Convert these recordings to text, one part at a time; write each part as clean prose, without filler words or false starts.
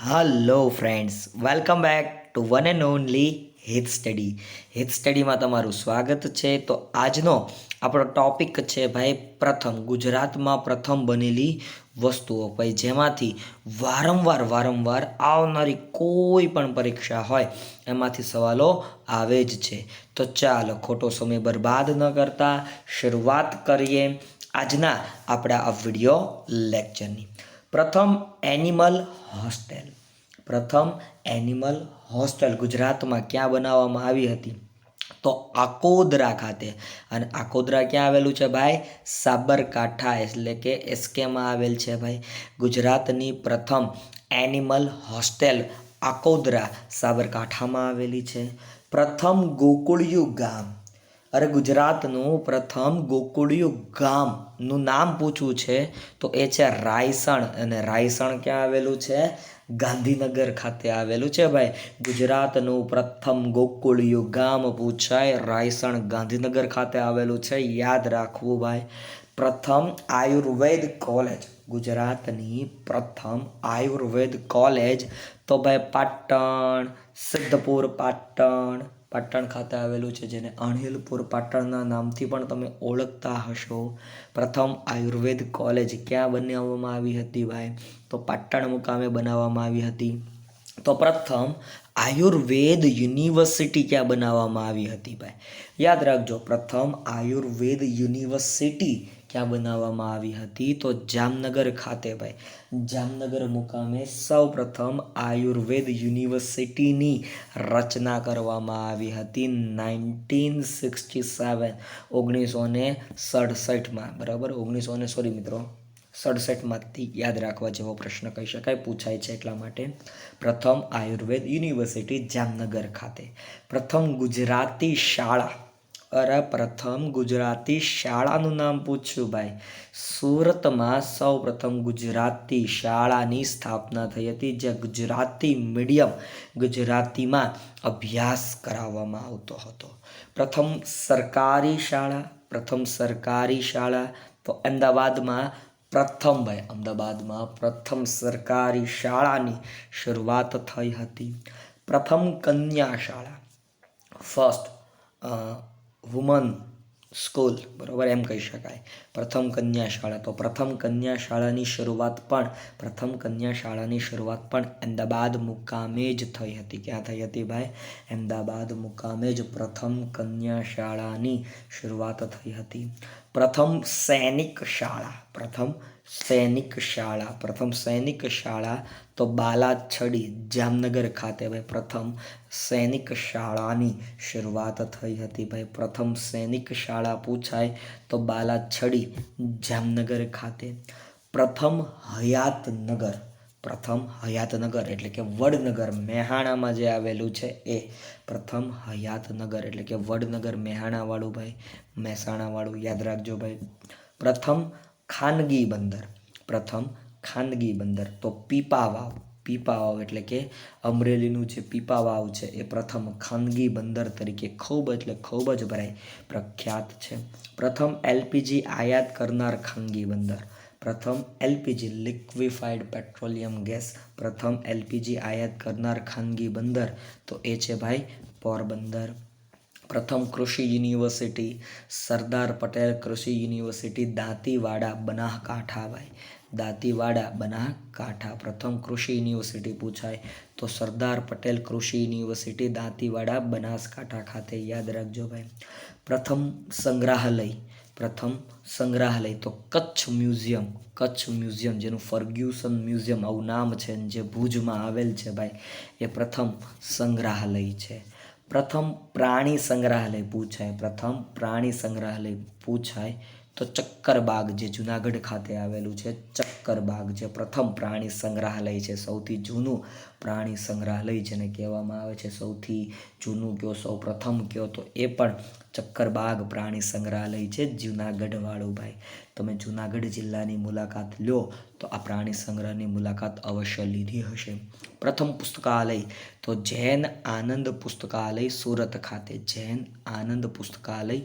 Hello friends, welcome back to one and only હિત study. હિત સ્ટડીમાં તમારું સ્વાગત છે. તો આજનો આપણો ટોપિક છે ભાઈ પ્રથમ, ગુજરાતમાં પ્રથમ બનેલી વસ્તુઓ, ભાઈ જેમાંથી વારંવાર આવનારી કોઈ પણ પરીક્ષા હોય એમાંથી સવાલો આવે જ છે. તો ચાલો ખોટો સમય બરબાદ ન કરતા શરૂઆત કરીએ આજના આપણા આ વિડીયો લેક્ચરની. પ્રથમ એનિમલ હોસ્ટેલ. પ્રથમ એનિમલ હોસ્ટેલ ગુજરાતમાં ક્યાં બનાવવામાં આવી હતી? તો આકોદરા ખાતે. અને આકોદરા ક્યાં આવેલું છે ભાઈ? સાબરકાંઠા એટલે કે એસકેમાં આવેલ છે ભાઈ. ગુજરાતની પ્રથમ એનિમલ હોસ્ટેલ આકોદરા સાબરકાંઠામાં આવેલી છે. પ્રથમ ગોકુળિયું ગામ. અરે ગુજરાતનું પ્રથમ ગોકુળિયું ગામનું નામ પૂછવું છે તો એ છે રાયસણ. અને રાયસણ ક્યાં આવેલું છે? ગાંધીનગર ખાતે આવેલું છે ભાઈ. ગુજરાતનું પ્રથમ ગોકુળિયું ગામ પૂછાય, રાયસણ ગાંધીનગર ખાતે આવેલું છે, યાદ રાખવું ભાઈ. પ્રથમ આયુર્વેદ કોલેજ, ગુજરાતની પ્રથમ આયુર્વેદ કોલેજ તો ભાઈ પાટણ, સિદ્ધપુર પાટણ ખાતે આવેલું છે, જેને અણહિલપુર પાટણના નામથી પણ તમે ઓળખતા હશો. પ્રથમ આયુર્વેદ કોલેજ ક્યાં બનાવવામાં આવી હતી ભાઈ? તો પાટણ મુકામે બનાવવામાં આવી હતી. તો પ્રથમ આયુર્વેદ યુનિવર્સિટી ક્યાં બનાવવામાં આવી હતી ભાઈ? યાદ રાખજો, પ્રથમ આયુર્વેદ યુનિવર્સિટી ક્યાં બનાવવામાં આવી હતી? તો જામનગર ખાતે ભાઈ. જામનગર મુકામે સૌ પ્રથમ આયુર્વેદ યુનિવર્સિટીની રચના કરવામાં આવી હતી 1967, 1967માં. બરાબર, 1967માંથી યાદ રાખવા જેવો પ્રશ્ન કહી શકાય, પૂછાય છે એટલા માટે. પ્રથમ આયુર્વેદ યુનિવર્સિટી જામનગર ખાતે. પ્રથમ ગુજરાતી શાળા. પ્રથમ ગુજરાતી શાળાનું નામ પૂછ્યું ભાઈ. સુરતમાં સૌ પ્રથમ ગુજરાતી શાળાની સ્થાપના થઈ હતી, જ્યાં ગુજરાતી મીડિયમ, ગુજરાતીમાં અભ્યાસ કરાવવામાં આવતો હતો. પ્રથમ સરકારી શાળા તો અમદાવાદમાં પ્રથમ સરકારી શાળાની શરૂઆત થઈ હતી. પ્રથમ કન્યા શાળા, ફર્સ્ટ વુમન સ્કૂલ, બરાબર એમ કહી શકાય. પ્રથમ કન્યા શાળા, તો પ્રથમ કન્યા શાળાની શરૂઆત પણ અમદાવાદ મુકામે જ થઈ હતી. ક્યાં થઈ હતી ભાઈ? અમદાવાદ મુકામે જ પ્રથમ કન્યા શાળાની શરૂઆત થઈ હતી. પ્રથમ સૈનિક શાળા તો બાલાછડી જામનગર ખાતે ભાઈ પ્રથમ સૈનિક શાળાની શરૂઆત થઈ હતી ભાઈ. પ્રથમ સૈનિક શાળા પૂછાય તો બાલાછડી જામનગર ખાતે. પ્રથમ હયાતનગર એટલે કે વડનગર, મહેસાણામાં જે આવેલું છે એ. પ્રથમ હયાતનગર એટલે કે વડનગર, મહેસાણાવાળું ભાઈ, મહેસાણાવાળું યાદ રાખજો ભાઈ. પ્રથમ ખાનગી બંદર તો પીપાવાવ એટલે કે અમરેલીનું જે પીપાવાવ છે એ પ્રથમ ખાનગી બંદર તરીકે ખૂબ જ ભરાય પ્રખ્યાત છે. પ્રથમ એલપીજી આયાત કરનાર ખાનગી બંદર. પ્રથમ એલપીજી લિક્વિફાઈડ પેટ્રોલિયમ ગેસ, પ્રથમ એલપીજી આયાત કરનાર ખાનગી બંદર તો એ છે ભાઈ પોરબંદર. પ્રથમ કૃષિ યુનિવર્સિટી સરદાર પટેલ કૃષિ યુનિવર્સિટી દાંતીવાડા બનાસકાંઠા ભાઈ. દાંતીવાડા બનાસકાંઠા. પ્રથમ કૃષિ યુનિવર્સિટી પૂછાય તો સરદાર પટેલ કૃષિ યુનિવર્સિટી દાંતીવાડા બનાસકાંઠા ખાતે, યાદ રાખજો ભાઈ. પ્રથમ સંગ્રહાલય તો કચ્છ મ્યુઝિયમ, જેનું ફર્ગ્યુસન મ્યુઝિયમ આવું નામ છે, જે ભુજમાં આવેલ છે ભાઈ, એ પ્રથમ સંગ્રહાલય છે. પ્રથમ પ્રાણી સંગ્રહાલય પૂછાય તો ચક્કરબાગ, જે જુનાગઢ ખાતે આવેલું છે. ચક્કરબાગ જે પ્રથમ પ્રાણી સંગ્રહાલય છે, સૌથી જૂનું પ્રાણી સંગ્રહાલય જેને કહેવામાં આવે છે, સૌથી જૂનું કયો, સૌ પ્રથમ કયો, તો એ પણ ચક્કરબાગ પ્રાણી સંગ્રહાલય છે, જુનાગઢવાળું ભાઈ. તમે જુનાગઢ જિલ્લાની મુલાકાત લો તો આ પ્રાણી સંગ્રહની મુલાકાત અવશ્ય લીધી હશે. પ્રથમ પુસ્તકાલય તો જૈન આનંદ પુસ્તકાલય સુરત ખાતે. જૈન આનંદ પુસ્તકાલય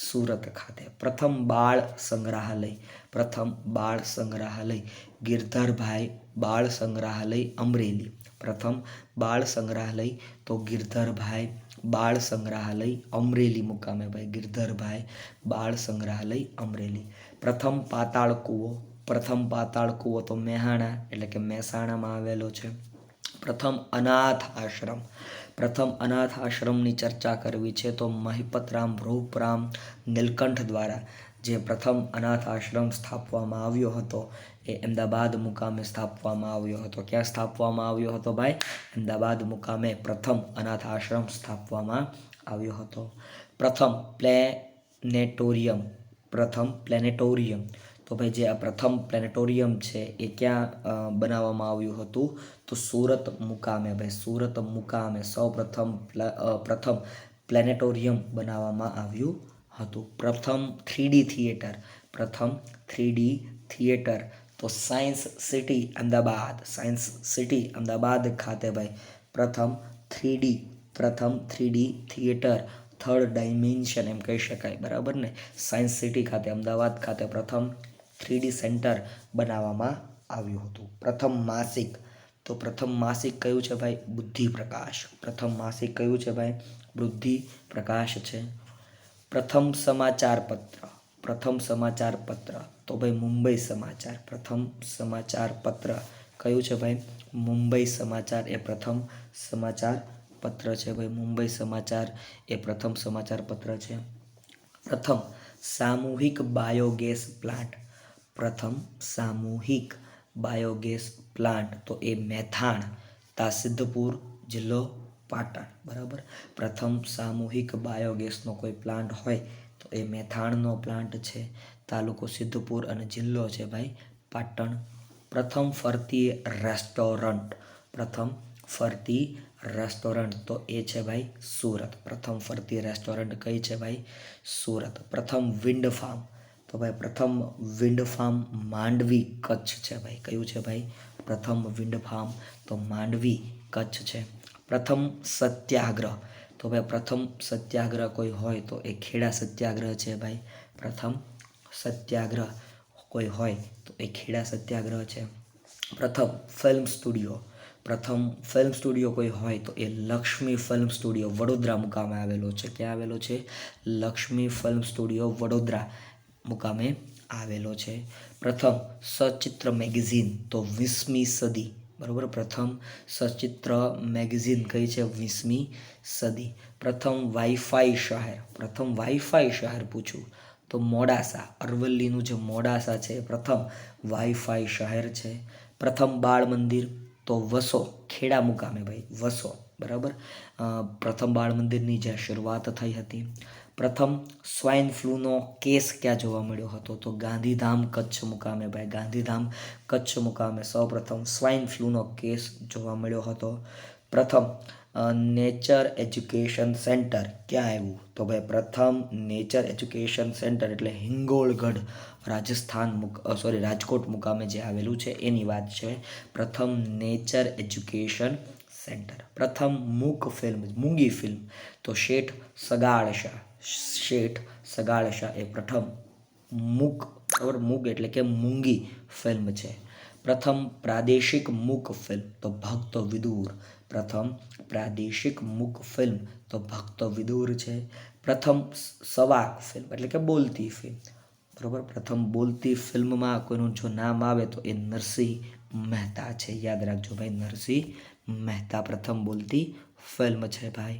સુરત ખાતે. પ્રથમ બાળ સંગ્રહાલય. પ્રથમ બાળ સંગ્રહાલય ગિરધરભાઈ બાળ સંગ્રહાલય અમરેલી. પ્રથમ બાળ સંગ્રહાલય તો ગિરધરભાઈ બાળ સંગ્રહાલય અમરેલી મુકામે ભાઈ. ગિરધરભાઈ બાળ સંગ્રહાલય અમરેલી. પ્રથમ પાતાળ કૂવો. પ્રથમ પાતાળ કૂવો તો મેહાણા એટલે કે મહેસાણામાં આવેલો છે. પ્રથમ અનાથ આશ્રમ. પ્રથમ અનાથ આશ્રમની ચર્ચા કરવી છે તો મહિપતરામ રૂપરામ નીલકંઠ દ્વારા જે પ્રથમ અનાથ આશ્રમ સ્થાપવામાં આવ્યો હતો એ અમદાવાદ મુકામે સ્થાપવામાં આવ્યો હતો. ક્યાં સ્થાપવામાં આવ્યો હતો ભાઈ? અમદાવાદ મુકામે પ્રથમ અનાથ આશ્રમ સ્થાપવામાં આવ્યો હતો. પ્રથમ પ્લેનેટોરિયમ. પ્રથમ પ્લેનેટોરિયમ તો ભાઈ જે આ પ્રથમ પ્લેનેટોરિયમ છે એ ક્યાં બનાવવામાં આવ્યું હતું? તો સુરત મુકામે ભાઈ. સુરત મુકામે પ્રથમ પ્લેનેટોરિયમ બનાવવામાં આવ્યું હતું. પ્રથમ 3D થિયેટર. પ્રથમ 3D થિયેટર તો science city Ahmedabad. Science city Ahmedabad ખાતે ભાઈ પ્રથમ 3D થિયેટર થર્ડ ડાયમેન્શન એમ કહી શકાય, બરાબર ને. સાયન્સ સિટી ખાતે અમદાવાદ ખાતે પ્રથમ 3D સેન્ટર બનાવવામાં આવ્યું હતું. પ્રથમ માસિક તો પ્રથમ માસિક કયું છે ભાઈ? બુદ્ધિ પ્રકાશ. પ્રથમ માસિક કયું છે ભાઈ? બુદ્ધિ પ્રકાશ છે. પ્રથમ સમાચાર પત્ર. પ્રથમ સમાચાર પત્ર તો ભાઈ મુંબઈ સમાચાર. પ્રથમ સમાચાર પત્ર કયું છે ભાઈ? મુંબઈ સમાચાર એ પ્રથમ સમાચાર પત્ર છે ભાઈ. મુંબઈ સમાચાર એ પ્રથમ સમાચાર પત્ર છે. પ્રથમ સામૂહિક બાયોગેસ પ્લાન્ટ. પ્રથમ સામૂહિક બાયોગેસ પ્લાન્ટ તો એ મેથાણ, સિદ્ધપુર જિલ્લો પાટણ, બરાબર. પ્રથમ સામૂહિક બાયોગેસનો કોઈ પ્લાન્ટ હોય તો એ મેથાણનો પ્લાન્ટ છે. તાલુકો સિદ્ધપુર અને જિલ્લો છે ભાઈ પાટણ. પ્રથમ ફરતી રેસ્ટોરન્ટ. પ્રથમ ફરતી રેસ્ટોરન્ટ તો એ છે ભાઈ સુરત. પ્રથમ ફરતી રેસ્ટોરન્ટ કઈ છે ભાઈ? સુરત. પ્રથમ વિન્ડ ફાર્મ તો ભાઈ પ્રથમ વિન્ડ ફાર્મ માંડવી કચ્છ છે ભાઈ. કયું છે ભાઈ? પ્રથમ વિન્ડ ફાર્મ તો માંડવી કચ્છ છે. પ્રથમ સત્યાગ્રહ તો ભાઈ પ્રથમ સત્યાગ્રહ કોઈ હોય તો એ ખેડા સત્યાગ્રહ છે ભાઈ. પ્રથમ સત્યાગ્રહ કોઈ હોય તો એ ખેડા સત્યાગ્રહ છે. પ્રથમ ફિલ્મ સ્ટુડિયો. પ્રથમ ફિલ્મ સ્ટુડિયો કોઈ હોય તો એ લક્ષ્મી ફિલ્મ સ્ટુડિયો વડોદરા મુકામે આવેલો છે. ક્યાં આવેલો છે? લક્ષ્મી ફિલ્મ સ્ટુડિયો વડોદરા મુકામે આવેલો છે. પ્રથમ સચિત્ર મેગેઝિન તો 20મી સદી, બરાબર. પ્રથમ સચિત્ર મેગેઝિન કઈ છે? 20મી સદી. પ્રથમ વાઈફાઈ શહેર. પ્રથમ વાઈફાઈ શહેર પૂછું તો મોડાસા. અરવલ્લીનું જે મોડાસા છે એ પ્રથમ વાઈફાઈ શહેર છે. પ્રથમ બાળ મંદિર તો વસો, ખેડા મુકામે ભાઈ વસો, બરાબર. પ્રથમ બાળ મંદિરની જ્યાં શરૂઆત થઈ હતી. પ્રથમ સ્વાઇન ફ્લૂનો કેસ ક્યાં જોવા મળ્યો હતો? તો ગાંધીધામ કચ્છ મુકામે ભાઈ. ગાંધીધામ કચ્છ મુકામે સૌપ્રથમ સ્વાઇન ફ્લૂનો કેસ જોવા મળ્યો હતો. પ્રથમ નેચર એજ્યુકેશન સેન્ટર ક્યાં આવ્યું? તો ભાઈ પ્રથમ નેચર એજ્યુકેશન સેન્ટર એટલે હિંગોળગઢ રાજકોટ મુકામે જે આવેલું છે એની વાત છે. પ્રથમ નેચર એજ્યુકેશન સેન્ટર. પ્રથમ મૂંગી ફિલ્મ તો શેઠ સગાળ શાહ. શેઠ સગાળ શાહ એ પ્રથમ મૂક એટલે કે મૂંગી ફિલ્મ છે. પ્રથમ પ્રાદેશિક મૂક ફિલ્મ તો ભક્ત વિદુર. પ્રથમ પ્રાદેશિક મૂક ફિલ્મ તો ભક્ત વિદુર છે. પ્રથમ સવાક ફિલ્મ એટલે કે બોલતી ફિલ્મ, બરાબર. પ્રથમ બોલતી ફિલ્મમાં કોઈનું જો નામ આવે તો એ નરસિંહ મહેતા છે. યાદ રાખજો ભાઈ, નરસિંહ મહેતા પ્રથમ બોલતી ફિલ્મ છે ભાઈ.